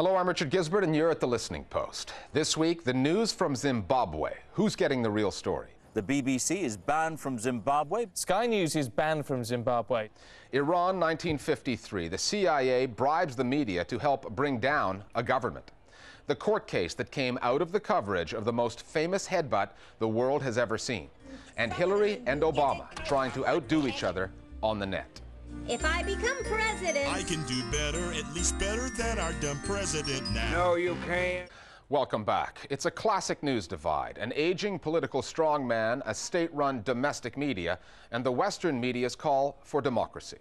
Hello, I'm Richard Gisbert, and you're at The Listening Post. This week, the news from Zimbabwe. Who's getting the real story? The BBC is banned from Zimbabwe. Sky News is banned from Zimbabwe. Iran, 1953. The CIA bribes the media to help bring down a government. The court case that came out of the coverage of the most famous headbutt the world has ever seen. And Hillary and Obama trying to outdo each other on the net. If I become president, I can do better, at least better than our dumb president now. No, you can't. Welcome back. It's a classic news divide, an aging political strongman, a state-run domestic media, and the Western media's call for democracy.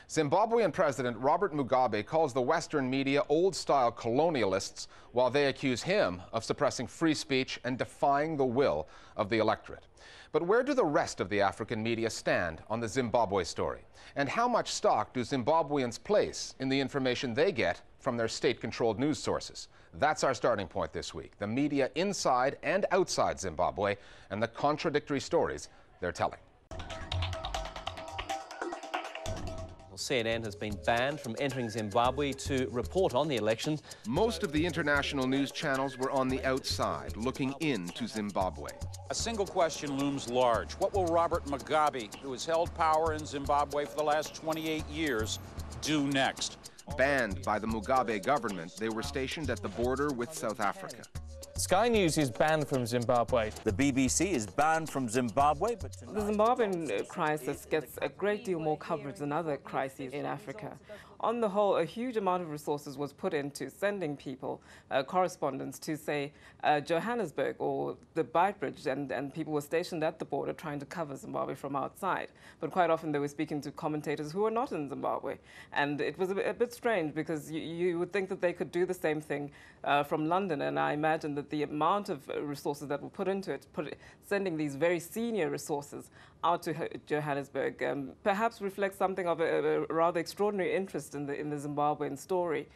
Zimbabwean President Robert Mugabe calls the Western media old-style colonialists, while they accuse him of suppressing free speech and defying the will of the electorate. But where do the rest of the African media stand on the Zimbabwe story? And how much stock do Zimbabweans place in the information they get from their state-controlled news sources? That's our starting point this week, the media inside and outside Zimbabwe and the contradictory stories they're telling. Well, CNN has been banned from entering Zimbabwe to report on the elections. Most of the international news channels were on the outside, looking into Zimbabwe. A single question looms large. What will Robert Mugabe, who has held power in Zimbabwe for the last 28 years, do next? Banned by the Mugabe government, they were stationed at the border with South Africa. Sky News is banned from Zimbabwe. The BBC is banned from Zimbabwe, but the Zimbabwean crisis gets a great deal more coverage than other crises in Africa. On the whole, a huge amount of resources was put into sending people, correspondents to, say, Johannesburg or the Beitbridge, and people were stationed at the border trying to cover Zimbabwe from outside. But quite often they were speaking to commentators who were not in Zimbabwe. And it was a bit strange because you would think that they could do the same thing from London, and I imagine that the amount of resources that were put into it, sending these very senior resources out to Johannesburg, perhaps reflects something of a rather extraordinary interest in the Zimbabwean story.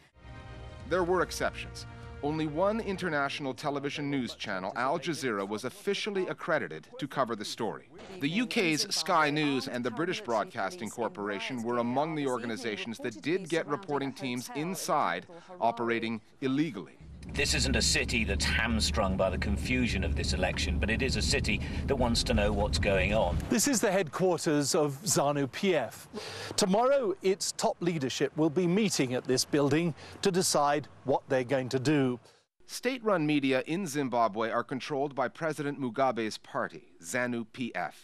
There were exceptions. Only one international television news channel, Al Jazeera, was officially accredited to cover the story. The UK's Sky News and the British Broadcasting Corporation were among the organizations that did get reporting teams inside operating illegally. This isn't a city that's hamstrung by the confusion of this election, but it is a city that wants to know what's going on. This is the headquarters of ZANU-PF. Tomorrow, its top leadership will be meeting at this building to decide what they're going to do. State-run media in Zimbabwe are controlled by President Mugabe's party, ZANU-PF.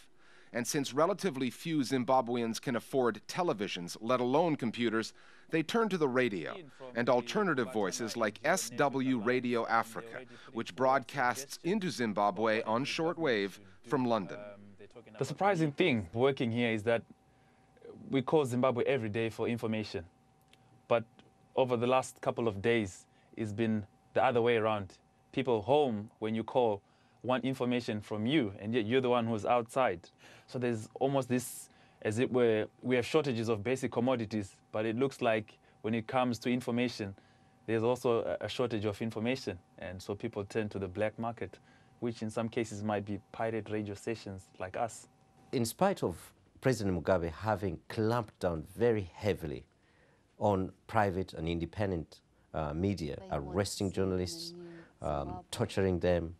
And since relatively few Zimbabweans can afford televisions, let alone computers, they turn to the radio and alternative voices like SW Radio Africa, which broadcasts into Zimbabwe on shortwave from London. The surprising thing working here is that we call Zimbabwe every day for information. But over the last couple of days, it's been the other way around. People home, when you call, want information from you, and yet you're the one who's outside. So there's almost this, as it were, we have shortages of basic commodities, but it looks like when it comes to information, there's also a shortage of information. And so people turn to the black market, which in some cases might be pirate radio stations like us. In spite of President Mugabe having clamped down very heavily on private and independent media, arresting journalists, torturing them,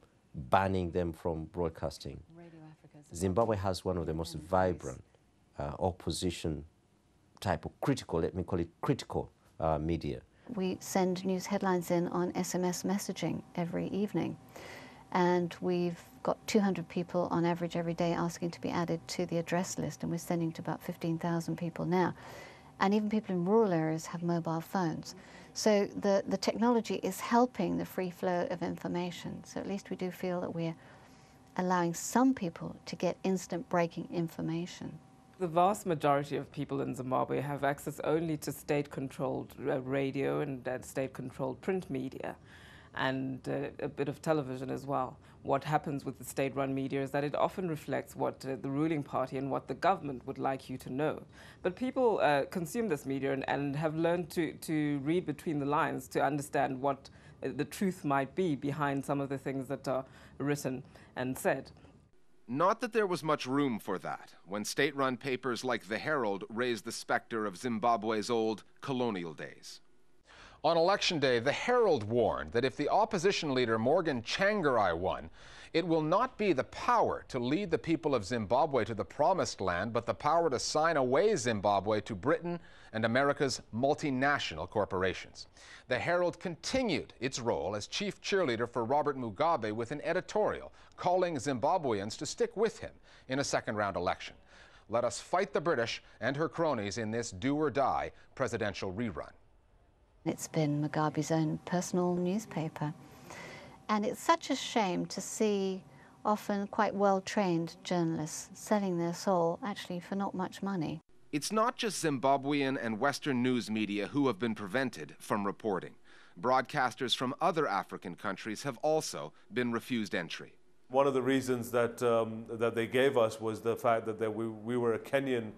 banning them from broadcasting, Zimbabwe has one of the most vibrant opposition type of critical, let me call it critical media. We send news headlines in on SMS messaging every evening, and we've got 200 people on average every day asking to be added to the address list, and we're sending to about 15,000 people now. And even people in rural areas have mobile phones. So the technology is helping the free flow of information. So at least we do feel that we're allowing some people to get instant breaking information. The vast majority of people in Zimbabwe have access only to state-controlled radio and state-controlled print media, and a bit of television as well. What happens with the state-run media is that it often reflects what the ruling party and what the government would like you to know. But people consume this media and have learned to read between the lines to understand what the truth might be behind some of the things that are written and said. Not that there was much room for that when state-run papers like The Herald raised the specter of Zimbabwe's old colonial days. On Election Day, the Herald warned that if the opposition leader Morgan Tsvangirai won, it will not be the power to lead the people of Zimbabwe to the promised land, but the power to sign away Zimbabwe to Britain and America's multinational corporations. The Herald continued its role as chief cheerleader for Robert Mugabe with an editorial calling Zimbabweans to stick with him in a second-round election. Let us fight the British and her cronies in this do-or-die presidential rerun. It's been Mugabe's own personal newspaper. And it's such a shame to see often quite well-trained journalists selling their soul, actually for not much money. It's not just Zimbabwean and Western news media who have been prevented from reporting. Broadcasters from other African countries have also been refused entry. One of the reasons that they gave us was the fact that we were a Kenyan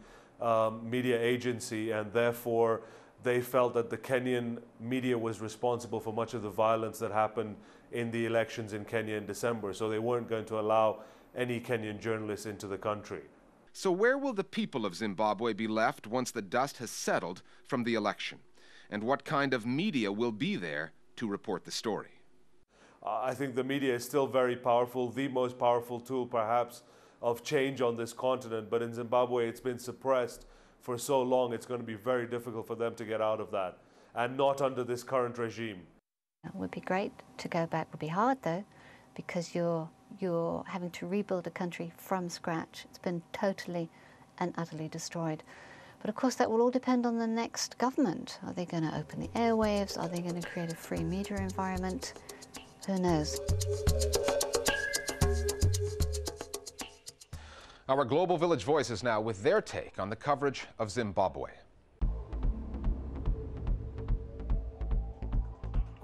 media agency, and therefore they felt that the Kenyan media was responsible for much of the violence that happened in the elections in Kenya in December, so they weren't going to allow any Kenyan journalists into the country. So where will the people of Zimbabwe be left once the dust has settled from the election? And what kind of media will be there to report the story? I think the media is still very powerful, the most powerful tool perhaps of change on this continent, but in Zimbabwe it's been suppressed for so long, it's going to be very difficult for them to get out of that, and not under this current regime. It would be great to go back. It would be hard though, because you're having to rebuild a country from scratch. It's been totally and utterly destroyed. But of course that will all depend on the next government. Are they going to open the airwaves? Are they going to create a free media environment? Who knows? Our Global Village Voices now with their take on the coverage of Zimbabwe.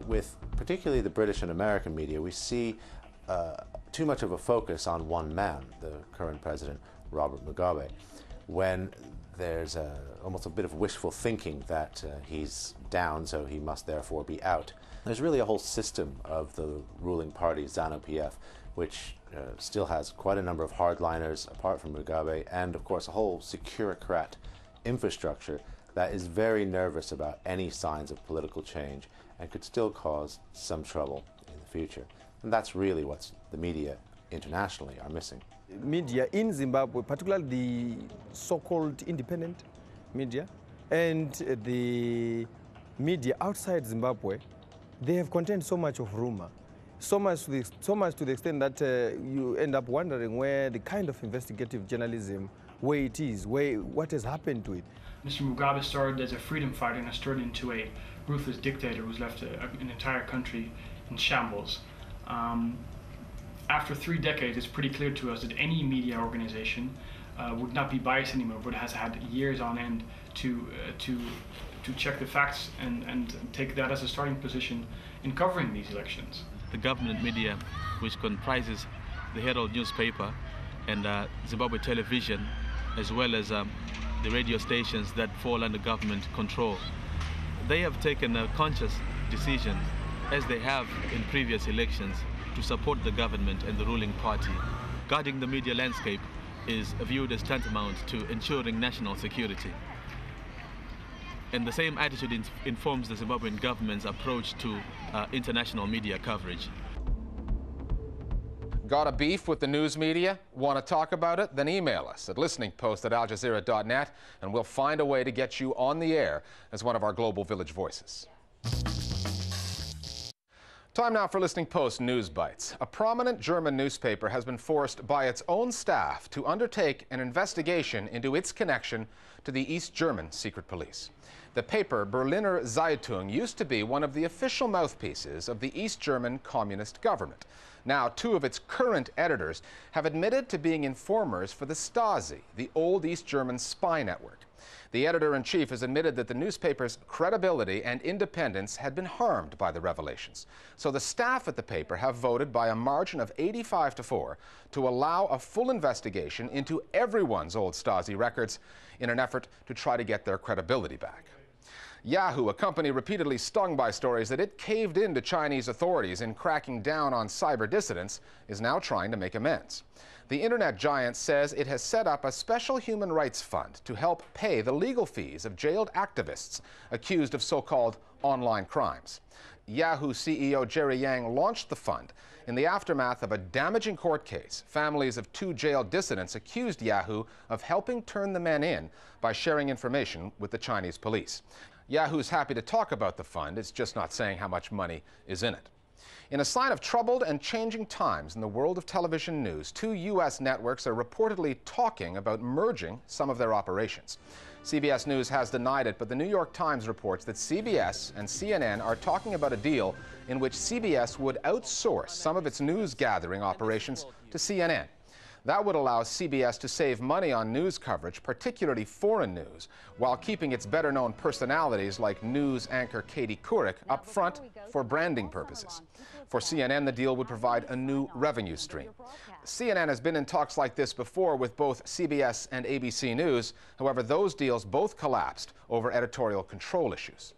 With particularly the British and American media, we see too much of a focus on one man, the current president, Robert Mugabe, when there's almost a bit of wishful thinking that he's down, so he must therefore be out. There's really a whole system of the ruling party, ZANU-PF, which still has quite a number of hardliners apart from Mugabe, and of course a whole securocrat infrastructure that is very nervous about any signs of political change and could still cause some trouble in the future. And that's really what the media internationally are missing. Media in Zimbabwe, particularly the so-called independent media and the media outside Zimbabwe, they have contained so much of rumor. So much to the extent that you end up wondering where the kind of investigative journalism, where it is, what has happened to it. Mr. Mugabe started as a freedom fighter and has turned into a ruthless dictator who's left an entire country in shambles. After 3 decades, it's pretty clear to us that any media organization would not be biased anymore, but has had years on end to check the facts and take that as a starting position in covering these elections. The government media, which comprises the Herald newspaper and Zimbabwe television, as well as the radio stations that fall under government control, they have taken a conscious decision, as they have in previous elections, to support the government and the ruling party. Guarding the media landscape is viewed as tantamount to ensuring national security. And the same attitude informs the Zimbabwean government's approach to international media coverage. Got a beef with the news media? Want to talk about it? Then email us at listeningpost@aljazeera.net and we'll find a way to get you on the air as one of our Global Village Voices. Time now for Listening Post News Bites. A prominent German newspaper has been forced by its own staff to undertake an investigation into its connection to the East German secret police. The paper Berliner Zeitung used to be one of the official mouthpieces of the East German communist government. Now, 2 of its current editors have admitted to being informers for the Stasi, the old East German spy network. The editor-in-chief has admitted that the newspaper's credibility and independence had been harmed by the revelations. So the staff at the paper have voted by a margin of 85-4 to allow a full investigation into everyone's old Stasi records in an effort to try to get their credibility back. Yahoo, a company repeatedly stung by stories that it caved in to Chinese authorities in cracking down on cyber dissidents, is now trying to make amends. The internet giant says it has set up a special human rights fund to help pay the legal fees of jailed activists accused of so-called online crimes. Yahoo CEO Jerry Yang launched the fund in the aftermath of a damaging court case. Families of 2 jailed dissidents accused Yahoo of helping turn the men in by sharing information with the Chinese police. Yahoo's happy to talk about the fund, it's just not saying how much money is in it. In a sign of troubled and changing times in the world of television news, 2 U.S. networks are reportedly talking about merging some of their operations. CBS News has denied it, but the New York Times reports that CBS and CNN are talking about a deal in which CBS would outsource some of its news gathering operations to CNN. That would allow CBS to save money on news coverage, particularly foreign news, while keeping its better-known personalities like news anchor Katie Couric up front for branding purposes. For CNN, the deal would provide a new revenue stream. CNN has been in talks like this before with both CBS and ABC News. However, those deals both collapsed over editorial control issues.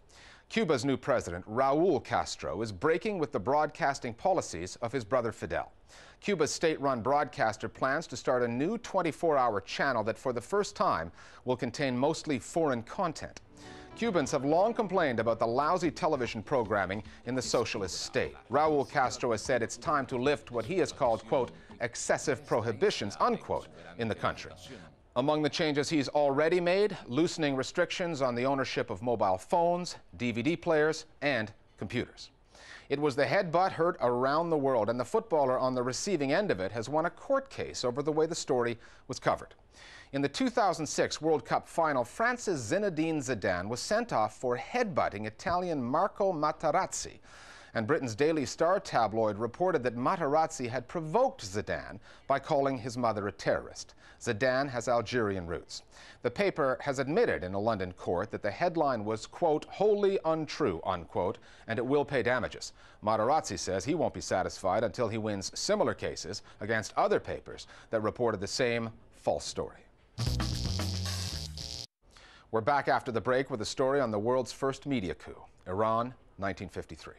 Cuba's new president, Raul Castro, is breaking with the broadcasting policies of his brother Fidel. Cuba's state-run broadcaster plans to start a new 24-hour channel that for the first time will contain mostly foreign content. Cubans have long complained about the lousy television programming in the socialist state. Raul Castro has said it's time to lift what he has called, quote, excessive prohibitions, unquote, in the country. Among the changes he's already made, loosening restrictions on the ownership of mobile phones, DVD players, and computers. It was the headbutt heard around the world, and the footballer on the receiving end of it has won a court case over the way the story was covered. In the 2006 World Cup final, France's Zinedine Zidane was sent off for headbutting Italian Marco Materazzi. And Britain's Daily Star tabloid reported that Materazzi had provoked Zidane by calling his mother a terrorist. Zidane has Algerian roots. The paper has admitted in a London court that the headline was, quote, wholly untrue, unquote, and it will pay damages. Materazzi says he won't be satisfied until he wins similar cases against other papers that reported the same false story. We're back after the break with a story on the world's first media coup, Iran, 1953.